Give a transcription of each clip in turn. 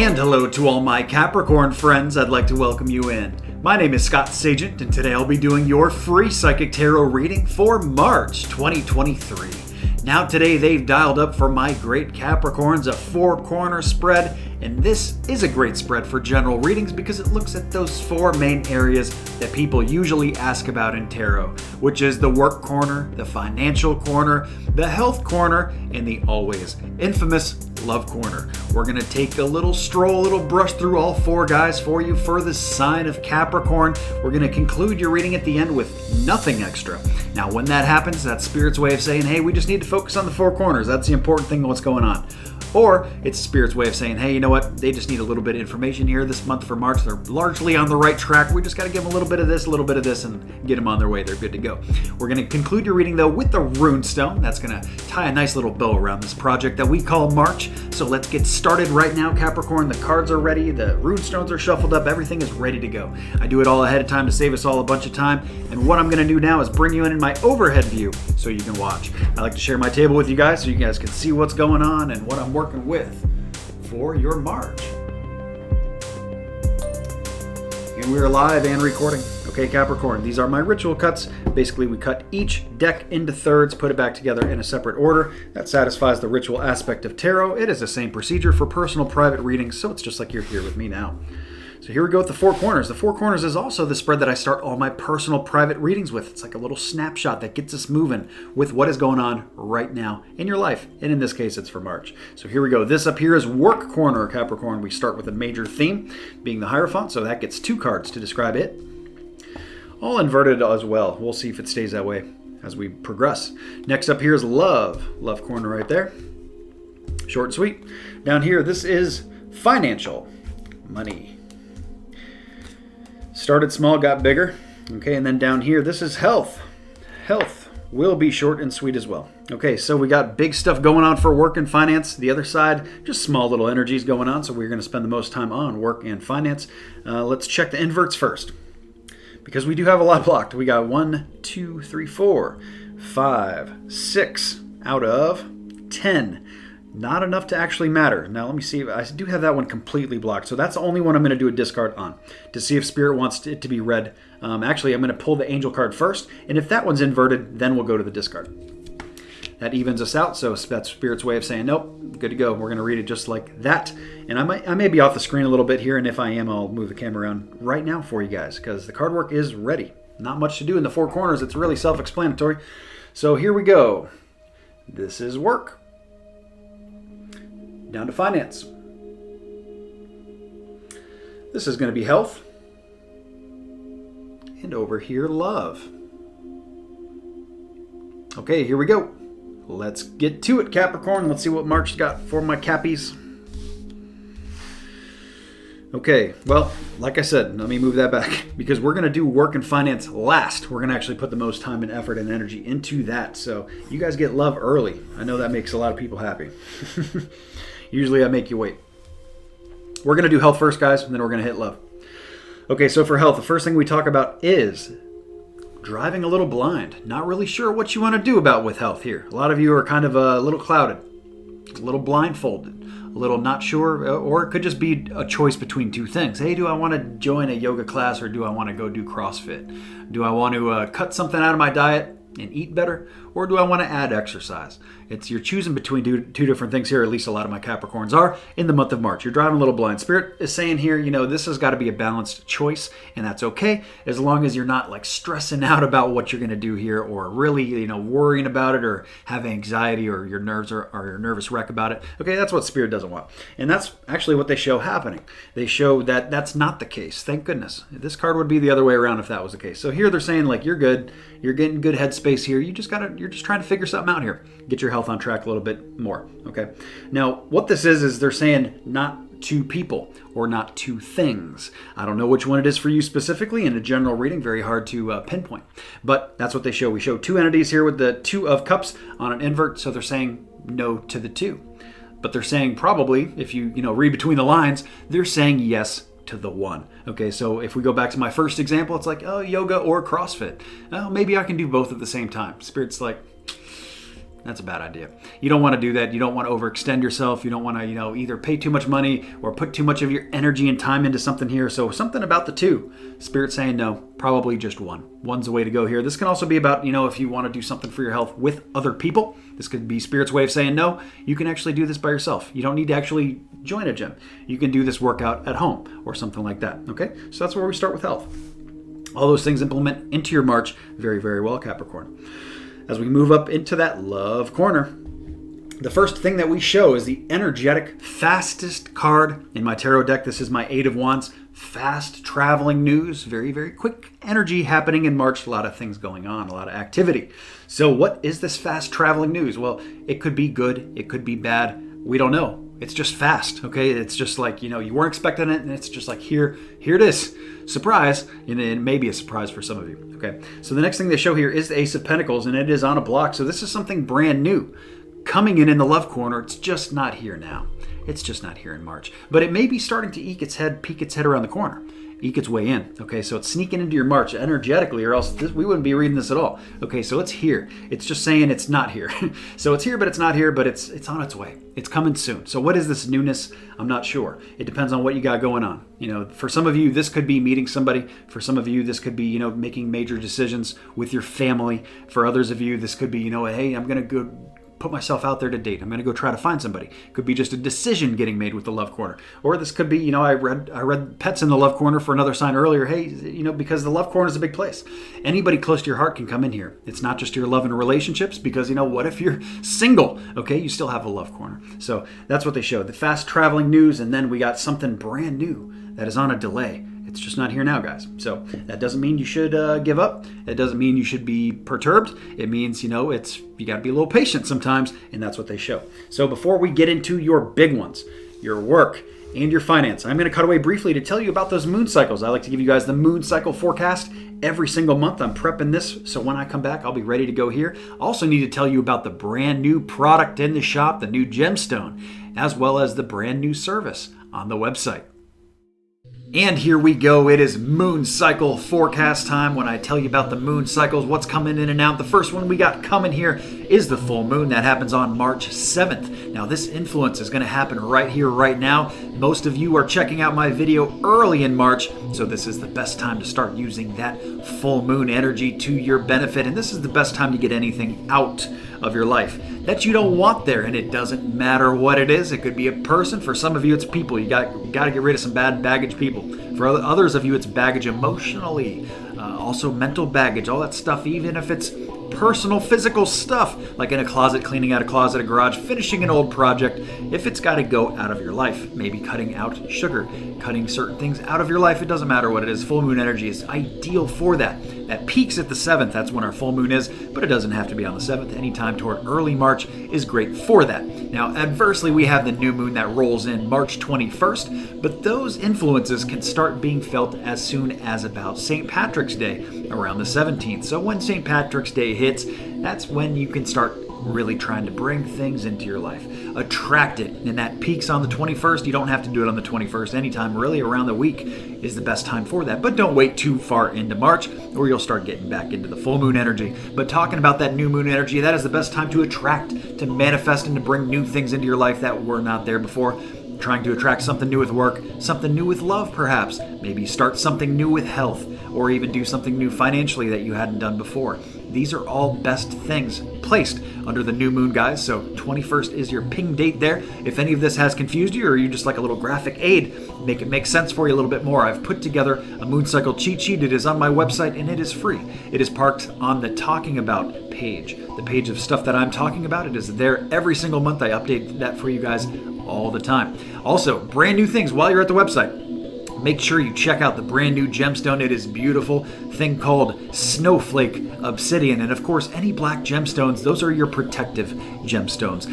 And hello to all my Capricorn friends. I'd like to welcome you in. My name is Scott Sagent, and today I'll be doing your free Psychic Tarot reading for March 2023. Now today they've dialed up for my great Capricorns a 4-corner spread, and this is a great spread for general readings because it looks at those 4 main areas that people usually ask about in tarot, which is the work corner, the financial corner, the health corner, and the always infamous love corner. We're going to take a little stroll, a little brush through all 4 guys for you for the sign of Capricorn. We're going to conclude your reading at the end with nothing extra. Now, when that happens, that's Spirit's way of saying, hey, we just need to focus on the 4 corners. That's the important thing of what's going on. Or it's Spirit's way of saying, hey, you know what? They just need a little bit of information here this month for March. They're largely on the right track. We just got to give them a little bit of this, and get them on their way. They're good to go. We're going to conclude your reading, though, with the rune stone. That's going to tie a nice little bow around this project that we call March. So let's get started right now, Capricorn. The cards are ready. The rune stones are shuffled up. Everything is ready to go. I do it all ahead of time to save us all a bunch of time. And what I'm going to do now is bring you in my overhead view so you can watch. I like to share my table with you guys so you guys can see what's going on and what I'm working with for your March. And we're live and recording. Okay, Capricorn, these are my ritual cuts. Basically, we cut each deck into thirds, put it back together in a separate order. That satisfies the ritual aspect of tarot. It is the same procedure for personal private readings, so it's just like you're here with me now. So here we go with the 4 corners. The 4 corners is also the spread that I start all my personal private readings with. It's like a little snapshot that gets us moving with what is going on right now in your life. And in this case, it's for March. So here we go. This up here is work corner, Capricorn. We start with a major theme, being the Hierophant. So that gets 2 cards to describe it. All inverted as well. We'll see if it stays that way as we progress. Next up here is love. Love corner right there. Short and sweet. Down here, this is financial. Money. Started small, got bigger. Okay, and then down here, this is health. Health will be short and sweet as well. Okay, so we got big stuff going on for work and finance. The other side, just small little energies going on. So we're going to spend the most time on work and finance. Let's check the inverts first, because we do have a lot blocked. We got 1, 2, 3, 4, 5, 6 out of 10. Not enough to actually matter. Now let me see. I do have that one completely blocked. So that's the only one I'm going to do a discard on to see if Spirit wants it to be read. Actually, I'm going to pull the angel card first. And if that one's inverted, then we'll go to the discard. That evens us out. So that's Spirit's way of saying, nope, good to go. We're going to read it just like that. And I may be off the screen a little bit here. And if I am, I'll move the camera around right now for you guys because the card work is ready. Not much to do in the 4 corners. It's really self-explanatory. So here we go. This is work. Down to finance. This is going to be health. And over here, love. Okay, here we go. Let's get to it, Capricorn. Let's see what March's got for my Cappies. Okay, well, like I said, let me move that back because we're going to do work and finance last. We're going to actually put the most time and effort and energy into that. So you guys get love early. I know that makes a lot of people happy. Usually I make you wait. We're going to do health first, guys, and then we're going to hit love. Okay, so for health, the first thing we talk about is driving a little blind. Not really sure what you want to do about with health here. A lot of you are kind of a little clouded, a little blindfolded, a little not sure, or it could just be a choice between 2 things. Hey, do I want to join a yoga class or do I want to go do CrossFit? Do I want to cut something out of my diet and eat better, or do I want to add exercise? You're choosing between two different things here. At least a lot of my Capricorns are in the month of March. You're driving a little blind. Spirit is saying here, this has got to be a balanced choice, and that's okay as long as you're not like stressing out about what you're going to do here, or really worrying about it, or have anxiety, or your nerves are your nervous wreck about it. Okay, that's what Spirit doesn't want, and that's actually what they show happening. They show that that's not the case. Thank goodness. This card would be the other way around if that was the case. So here they're saying like you're good. You're getting good headspace here. You're just trying to figure something out here. Get your health on track a little bit more. Okay. Now, what this is they're saying not 2 people or not 2 things. I don't know which one it is for you specifically in a general reading. Very hard to pinpoint. But that's what they show. We show 2 entities here with the 2 of Cups on an invert. So they're saying no to the 2. But they're saying probably, if you read between the lines, they're saying yes to the 1. Okay, so if we go back to my first example, it's like, yoga or CrossFit. Maybe I can do both at the same time. Spirit's like, That's a bad idea. You don't want to do that. You don't want to overextend yourself. You don't want to, either pay too much money or put too much of your energy and time into something here. So something about the two. Spirit saying no, probably just one. One's the way to go here. This can also be about, if you want to do something for your health with other people. This could be Spirit's way of saying no. You can actually do this by yourself. You don't need to actually join a gym. You can do this workout at home or something like that. Okay, so that's where we start with health. All those things implement into your March very, very well, Capricorn. As we move up into that love corner, the first thing that we show is the energetic fastest card in my tarot deck. This is my 8 of Wands. Fast traveling news, very, very quick energy happening in March. A lot of things going on, a lot of activity. So what is this fast traveling news? Well, it could be good, it could be bad. We don't know. It's just fast, okay? It's just like, you weren't expecting it, and it's just like, here it is. Surprise, and it may be a surprise for some of you, okay? So the next thing they show here is the Ace of Pentacles, and it is on a block. So this is something brand new. Coming in the love corner, it's just not here now. It's just not here in March. But it may be starting to peek its head around the corner. Eke its way in. Okay, so it's sneaking into your March energetically, or else we wouldn't be reading this at all. Okay, so it's here. It's just saying it's not here. So it's here, but it's not here, but it's on its way. It's coming soon. So what is this newness? I'm not sure. It depends on what you got going on. For some of you, this could be meeting somebody. For some of you, this could be, making major decisions with your family. For others of you, this could be, hey, I'm going to go put myself out there to date. I'm going to go try to find somebody. Could be just a decision getting made with the love corner. Or this could be, I read pets in the love corner for another sign earlier. Hey, because the love corner is a big place. Anybody close to your heart can come in here. It's not just your love and relationships, because what if you're single? Okay, you still have a love corner. So that's what they showed. The fast traveling news, and then we got something brand new that is on a delay. It's just not here now, guys. So that doesn't mean you should give up. It doesn't mean you should be perturbed. It means, you got to be a little patient sometimes, and that's what they show. So before we get into your big ones, your work and your finance, I'm going to cut away briefly to tell you about those moon cycles. I like to give you guys the moon cycle forecast every single month. I'm prepping this, so when I come back, I'll be ready to go here. Also need to tell you about the brand new product in the shop, the new gemstone, as well as the brand new service on the website. And here we go. It is moon cycle forecast time. When I tell you about the moon cycles, what's coming in and out, the first one we got coming here is the full moon. That happens on March 7th. Now, this influence is going to happen right here, right now. Most of you are checking out my video early in March, so this is the best time to start using that full moon energy to your benefit. And this is the best time to get anything out of your life that you don't want there, and it doesn't matter what it is. It could be a person. For some of you, it's people. You got to get rid of some bad baggage people. For others of you, it's baggage emotionally, also mental baggage, all that stuff, even if it's personal, physical stuff, like in a closet, cleaning out a closet, a garage, finishing an old project. If it's got to go out of your life, maybe cutting out sugar, cutting certain things out of your life, it doesn't matter what it is. Full moon energy is ideal for that. That peaks at the 7th. That's when our full moon is, but it doesn't have to be on the 7th. Anytime toward early March is great for that. Now, adversely, we have the new moon that rolls in March 21st, but those influences can start being felt as soon as about St. Patrick's Day, around the 17th. So when St. Patrick's Day hits, that's when you can start really trying to bring things into your life. Attract it. And that peaks on the 21st. You don't have to do it on the 21st. Anytime really around the week is the best time for that. But don't wait too far into March, or you'll start getting back into the full moon energy. But talking about that new moon energy, that is the best time to attract, to manifest, and to bring new things into your life that were not there before. Trying to attract something new with work, something new with love perhaps. Maybe start something new with health, or even do something new financially that you hadn't done before. These are all best things placed under the new moon, guys. So 21st is your ping date there. If any of this has confused you, or you just like a little graphic aid, make it make sense for you a little bit more, I've put together a moon cycle cheat sheet. It is on my website, and it is free. It is parked on the Talking About page, the page of stuff that I'm talking about. It is there every single month. I update that for you guys all the time. Also, brand new things while you're at the website. Make sure you check out the brand new gemstone. It is beautiful thing called Snowflake Obsidian. And of course, any black gemstones, those are your protective gemstones.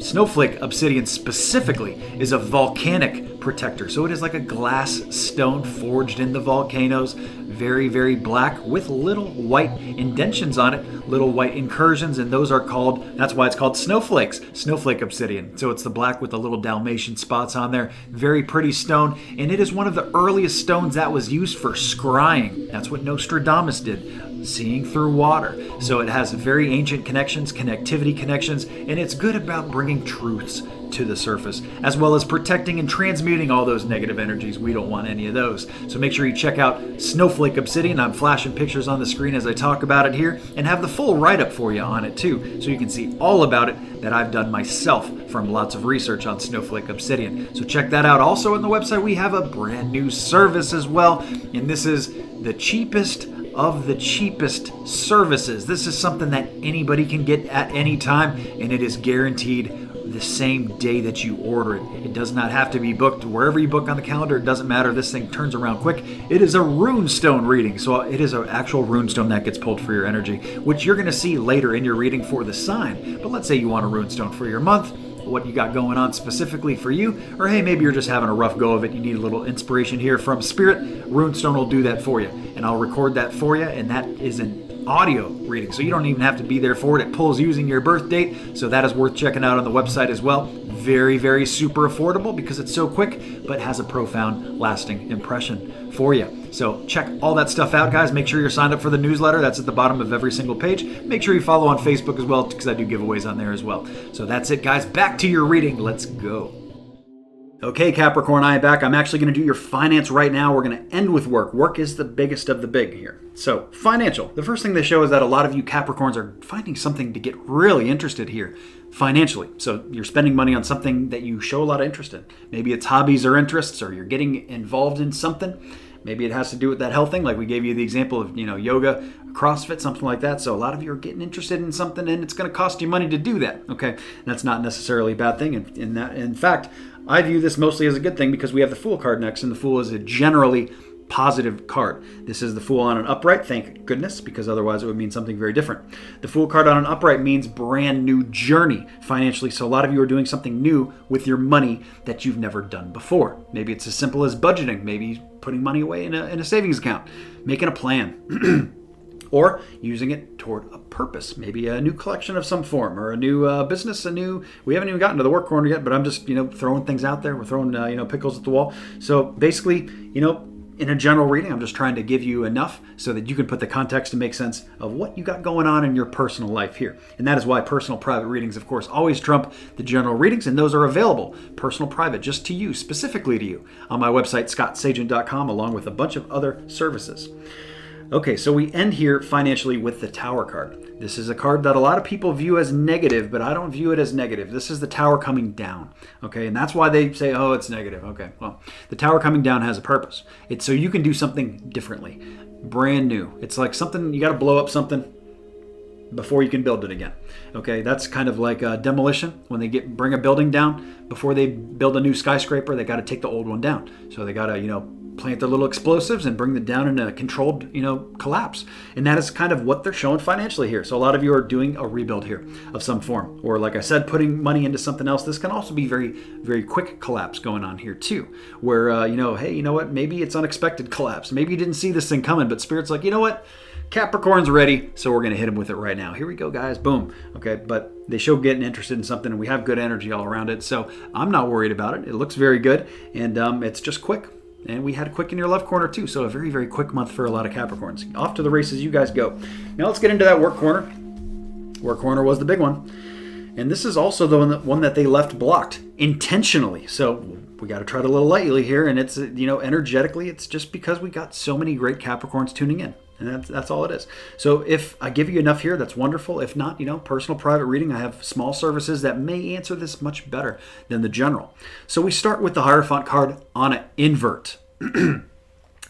Snowflake Obsidian specifically is a volcanic protector. So it is like a glass stone forged in the volcanoes. Very, very black with little white indentions on it, little white incursions, and those are called, that's why it's called snowflakes, Snowflake Obsidian. So it's the black with the little Dalmatian spots on there. Very pretty stone, and it is one of the earliest stones that was used for scrying. That's what Nostradamus did. seeing through water. So it has very ancient connections, connectivity connections, and it's good about bringing truths to the surface, as well as protecting and transmuting all those negative energies. We don't want any of those. So make sure you check out Snowflake Obsidian. I'm flashing pictures on the screen as I talk about it here, and have the full write-up for you on it too, so you can see all about it that I've done myself from lots of research on Snowflake Obsidian. So check that out. Also on the website, we have a brand new service as well, and this is the cheapest of the cheapest services. This is something that anybody can get at any time, and it is guaranteed the same day that you order it. It does not have to be booked wherever you book on the calendar. It doesn't matter. This thing turns around quick. It is a runestone reading. So it is an actual runestone that gets pulled for your energy, which you're going to see later in your reading for the sign. But let's say you want a runestone for your month, what you got going on specifically for you, or hey, maybe you're just having a rough go of it. You need a little inspiration here from Spirit. Runestone will do that for you, and I'll record that for you, and that is an audio reading, so you don't even have to be there for it. It pulls using your birth date, so that is worth checking out on the website as well. Very, very super affordable because it's so quick, but has a profound, lasting impression for you. So check all that stuff out, guys. Make sure you're signed up for the newsletter. That's at the bottom of every single page. Make sure you follow on Facebook as well, because I do giveaways on there as well. So that's it, guys. Back to your reading. Let's go. Okay, Capricorn, I am back. I'm actually going to do your finance right now. We're going to end with work. Work is the biggest of the big here. So, financial. The first thing they show is that a lot of you Capricorns are finding something to get really interested here financially. So, you're spending money on something that you show a lot of interest in. Maybe it's hobbies or interests, or you're getting involved in something. Maybe it has to do with that health thing, like we gave you the example of, yoga, CrossFit, something like that. So a lot of you are getting interested in something, and it's going to cost you money to do that. Okay, that's not necessarily a bad thing. In fact, I view this mostly as a good thing because we have the Fool card next, and the Fool is a generally positive card. This is the Fool on an upright, thank goodness, because otherwise it would mean something very different. The Fool card on an upright means brand new journey financially. So a lot of you are doing something new with your money that you've never done before. Maybe it's as simple as budgeting, maybe putting money away in a savings account, making a plan, or using it toward a purpose, maybe a new collection of some form, or a new business, we haven't even gotten to the work corner yet, but I'm just, throwing things out there. We're throwing, pickles at the wall. So basically, in a general reading, I'm just trying to give you enough so that you can put the context to make sense of what you got going on in your personal life here. And that is why personal private readings, of course, always trump the general readings, and those are available, personal private, just to you, specifically to you, on my website, scottsagent.com, along with a bunch of other services. Okay, so we end here financially with the Tower card. This is a card that a lot of people view as negative, but I don't view it as negative. This is the Tower coming down, okay? And that's why they say, oh, it's negative. Okay, well, the Tower coming down has a purpose. It's so you can do something differently, brand new. It's like something, you got to blow up something before you can build it again. Okay, that's kind of like demolition. When they bring a building down, before they build a new skyscraper, they got to take the old one down. So they got to, plant their little explosives and bring them down in a controlled, collapse. And that is kind of what they're showing financially here. So a lot of you are doing a rebuild here of some form. Or like I said, putting money into something else. This can also be very, very quick collapse going on here too. Where, hey, you know what? Maybe it's unexpected collapse. Maybe you didn't see this thing coming, but Spirit's like, you know what? Capricorn's ready, so we're going to hit him with it right now. Here we go, guys. Boom. Okay, but they show getting interested in something, and we have good energy all around it. So I'm not worried about it. It looks very good, and it's just quick. And we had quick in your left corner too, so a very, very quick month for a lot of Capricorns. Off to the races you guys go. Now let's get into that work corner. Work corner was the big one. And this is also the one that they left blocked intentionally. So we got to tread a little lightly here, and it's, energetically, it's just because we got so many great Capricorns tuning in. And that's all it is. So if I give you enough here, that's wonderful. If not, personal private reading, I have small services that may answer this much better than the general. So we start with the Hierophant card on an invert.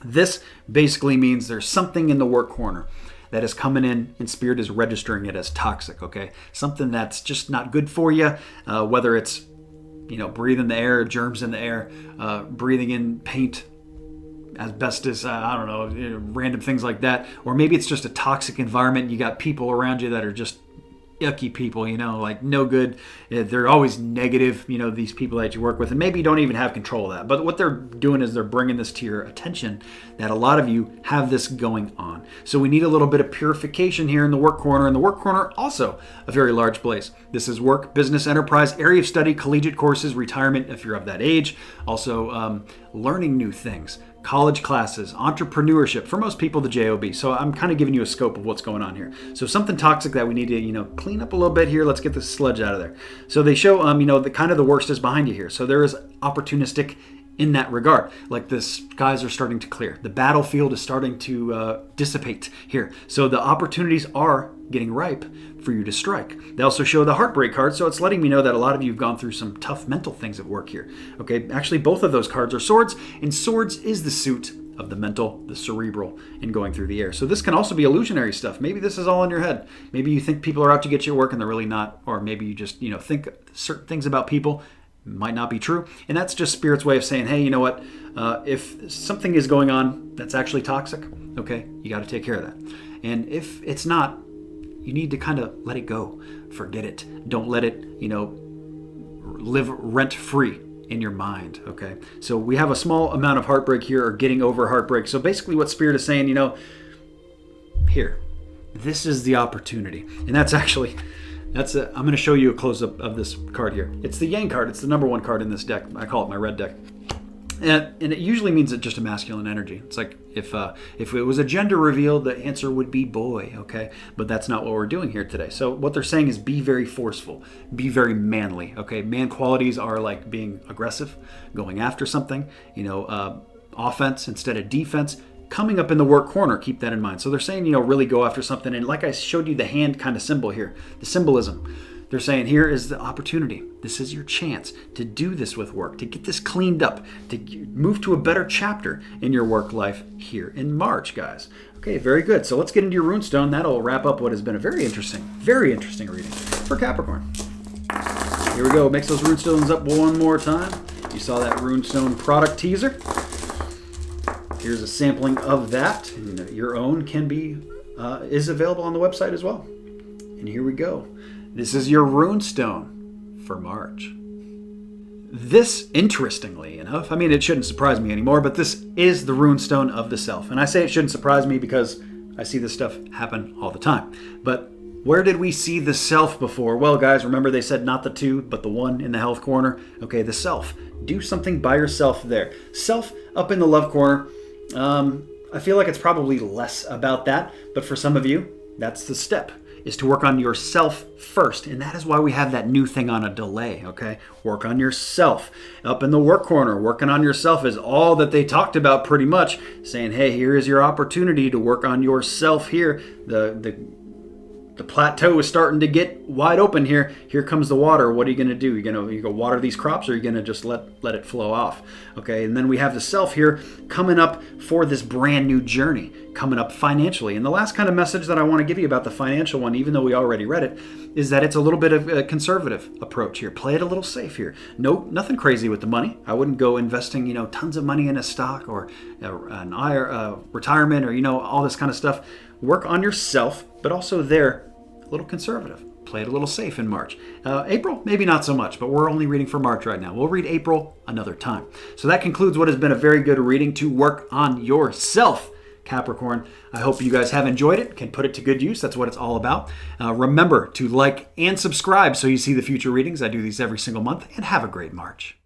This basically means there's something in the work corner that is coming in, and Spirit is registering it as toxic, okay? Something that's just not good for you, whether it's, breathing the air, germs in the air, breathing in paint, asbestos, I don't know, random things like that. Or maybe it's just a toxic environment. You got people around you that are just yucky people, like no good. They're always negative, these people that you work with. And maybe you don't even have control of that. But what they're doing is they're bringing this to your attention that a lot of you have this going on. So we need a little bit of purification here in the work corner. And the work corner, also a very large place. This is work, business, enterprise, area of study, collegiate courses, retirement if you're of that age. Also learning new things, college classes, entrepreneurship, for most people the JOB. So I'm kind of giving you a scope of what's going on here. So something toxic that we need to, clean up a little bit here. Let's get the sludge out of there. So they show, the kind of the worst is behind you here. So there is opportunistic in that regard. Like the skies are starting to clear. The battlefield is starting to dissipate here. So the opportunities are getting ripe for you to strike. They also show the heartbreak card, so it's letting me know that a lot of you have gone through some tough mental things at work here. Okay, actually both of those cards are swords, and swords is the suit of the mental, the cerebral, and going through the air. So this can also be illusionary stuff. Maybe this is all in your head. Maybe you think people are out to get you at work and they're really not, or maybe you just think certain things about people might not be true, and that's just Spirit's way of saying, hey, you know what, if something is going on that's actually toxic, okay, you got to take care of that. And if it's not, you need to kind of let it go, forget it. Don't let it live rent free in your mind. Okay, so we have a small amount of heartbreak here, or getting over heartbreak. So basically what Spirit is saying, here, this is the opportunity. And that's actually I'm going to show you a close-up of this card here. It's the Yang card. It's the number one card in this deck. I call it my red deck. And it usually means it's just a masculine energy. It's like if it was a gender reveal, the answer would be boy, okay? But that's not what we're doing here today. So what they're saying is be very forceful, be very manly, okay? Man qualities are like being aggressive, going after something, offense instead of defense. Coming up in the work corner, keep that in mind. So they're saying, really go after something. And like I showed you the hand kind of symbol here, the symbolism. They're saying here is the opportunity. This is your chance to do this with work, to get this cleaned up, to move to a better chapter in your work life here in March, guys. Okay, very good. So let's get into your runestone. That'll wrap up what has been a very interesting reading for Capricorn. Here we go. Mix those runestones up one more time. You saw that runestone product teaser. Here's a sampling of that. And your own is available on the website as well. And here we go. This is your runestone for March. This, interestingly enough, it shouldn't surprise me anymore, but this is the runestone of the self. And I say it shouldn't surprise me because I see this stuff happen all the time. But where did we see the self before? Well, guys, remember they said not the two, but the one in the health corner? Okay, the self. Do something by yourself there. Self up in the love corner. I feel like it's probably less about that, but for some of you, that's the step, is to work on yourself first. And that is why we have that new thing on a delay, okay? Work on yourself. Up in the work corner, working on yourself is all that they talked about pretty much, saying, hey, here is your opportunity to work on yourself here. The plateau is starting to get wide open here. Here comes the water. What are you going to do? You go water these crops, or are you going to just let it flow off? Okay, and then we have the self here coming up for this brand new journey, coming up financially. And the last kind of message that I want to give you about the financial one, even though we already read it, is that it's a little bit of a conservative approach here. Play it a little safe here. No, nothing crazy with the money. I wouldn't go investing, tons of money in a stock or an IRA, retirement, or all this kind of stuff. Work on yourself, but also there, a little conservative. Play it a little safe in March. April, maybe not so much, but we're only reading for March right now. We'll read April another time. So that concludes what has been a very good reading to work on yourself, Capricorn. I hope you guys have enjoyed it, can put it to good use. That's what it's all about. Remember to like and subscribe so you see the future readings. I do these every single month, and have a great March.